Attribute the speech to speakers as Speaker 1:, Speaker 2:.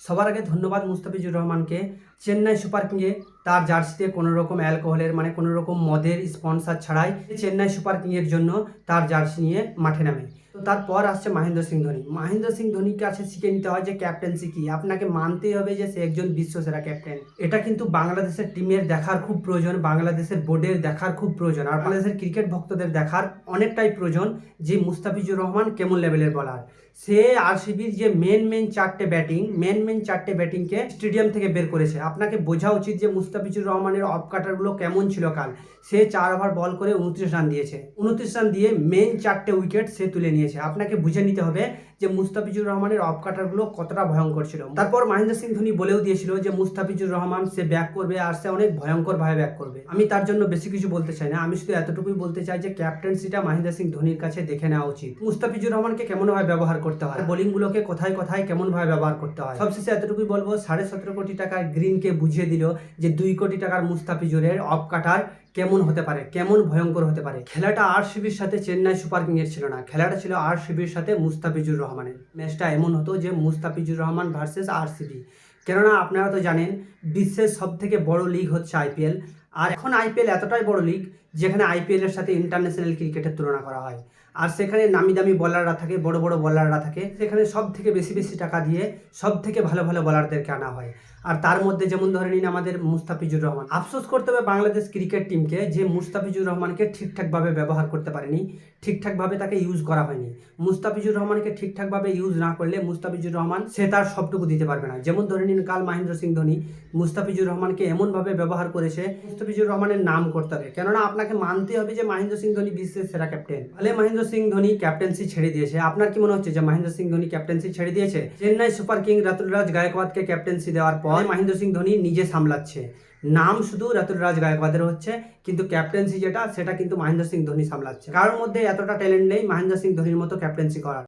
Speaker 1: সবার আগে ধন্যবাদ মুস্তাফিজুর রহমানকে। চেন্নাই সুপার কিংয়ে তার জার্সিতে কোনো রকম অ্যালকোহলের কোনো রকম মদের স্পন্সর ছাড়াই চেন্নাই সুপার কিংয়ের জন্য তার জার্সি নিয়ে মাঠে নামে। তো তারপর আসছে মহেন্দ্র সিং ধোনি। মহেন্দ্র সিং ধোনির কাছে শিখে নিতে হয় যে ক্যাপ্টেন্সি কি। আপনাকে মানতেই হবে যে সে একজন বিশ্বসেরা ক্যাপ্টেন। এটা কিন্তু বাংলাদেশের টিমের দেখার খুব প্রয়োজন, বাংলাদেশের বোর্ডের দেখার খুব প্রয়োজন, আর বাংলাদেশের ক্রিকেট ভক্তদের দেখার অনেকটাই প্রয়োজন যে মুস্তাফিজুর রহমান কেমন লেভেলের বলার। সে আরসিবির যে মেন চারটে ব্যাটিংকে স্টেডিয়াম থেকে বের করেছে। আপনাকে বোঝা উচিত যে মুস্তাফিজুর রহমানের অফ কাটারগুলো কেমন ছিল কাল। সে 4 ওভার বল করে 29 রান দিয়েছে। 29 রান দিয়ে মেন 4টে উইকেট সে তুলে নিয়েছে। আপনাকে বুঝে নিতে হবে যে মুস্তাফিজুর রহমানের অফ কাটারগুলো কতটা ভয়ঙ্কর ছিল। তারপর মহেন্দ্র সিং ধোনি বলেও দিয়েছিল যে মুস্তাফিজুর রহমান সে ব্যাক করবে, আর সে অনেক ভয়ঙ্করভাবে ব্যাক করবে। আমি তার জন্য বেশি কিছু বলতে চাই না, আমি শুধু এতটুকুই বলতে চাই যে ক্যাপ্টেন্সিটা মহেন্দ্র সিং ধোনির কাছে দেখে নেওয়া উচিত। মুস্তাফিজুর রহমানকে কেমনভাবে ব্যবহার করতে হয়, বোলিংগুলোকে কোথায় কেমনভাবে ব্যবহার করতে হয়। সবশেষে এতটুকুই বলবো, 17.5 কোটি টাকার গ্রিনকে বুঝিয়ে দিল যে 2 কোটি টাকার মুস্তাফিজুরের অফ কাটার কেমন হতে পারে, কেমন ভয়ঙ্কর হতে পারে। খেলাটা আরসিবির সাথে চেন্নাই সুপার কিংয়ের ছিল না, খেলাটা ছিল আরসিবির সাথে মুস্তাফিজুর রহমানের। ম্যাচটা এমন হতো যে মুস্তাফিজুর রহমান ভার্সেস আরসিবি। কেননা আপনারা তো জানেন বিশ্বের সবথেকে বড় লিগ হচ্ছে আইপিএল। আর এখন আইপিএল এতটাই বড় লিগ যেখানে আইপিএলের সাথে ইন্টারন্যাশনাল ক্রিকেটের তুলনা করা হয়। আর সেখানে নামি দামি বলাররা থাকে, বড় বড় বলাররা থাকে। সেখানে সব থেকে বেশি টাকা দিয়ে সব থেকে ভালো বলারদেরকে আনা হয়। আর তার মধ্যে যেমন ধরে নিন আমাদের মুস্তাফিজুর রহমান। আফসোস করতে হবে বাংলাদেশ ক্রিকেট টিমকে যে মুস্তাফিজুর রহমানকে ঠিকঠাকভাবে ব্যবহার করতে পারেনি, ঠিকঠাকভাবে তাকে ইউজ করা হয়নি। মুস্তাফিজুর রহমানকে ঠিকঠাকভাবে ইউজ না করলে মুস্তাফিজুর রহমান সে তার সবটুকু দিতে পারবে না। যেমন ধরে নিন কাল মহেন্দ্র সিং ধোনি মুস্তাফিজুর রহমানকে এমনভাবে ব্যবহার করেছে, মুস্তাফিজুর রহমানের নাম করতে হবে। কেননা আপনাকে মানতে হবে যে মহেন্দ্র সিং ধোনি বিশ্বের সেরা ক্যাপ্টেন। ফলে মহেন্দ্র সিং ধোনি ক্যাপ্টেন্সি ছেড়ে দিয়েছে। আপনার কি মনে হচ্ছে যে মহেন্দ্র সিং ধোনি ক্যাপ্টেন্সি ছেড়ে দিয়েছে? চেন্নাই সুপার কিং ঋতুরাজ গায়কোয়াদকে ক্যাপ্টেন্সি দেওয়ার পর মহেন্দ্র সিং ধোনি নিজে সামলাচ্ছে। নাম শুধু ঋতুরাজ গায়কোয়াদের হচ্ছে, কিন্তু ক্যাপ্টেন্সি যেটা সেটা কিন্তু মহেন্দ্র সিং ধোনি সামলাচ্ছে। কারোর মধ্যে এতটা ট্যালেন্ট নেই মহেন্দ্র সিং ধোনির মতো ক্যাপ্টেন্সি করার।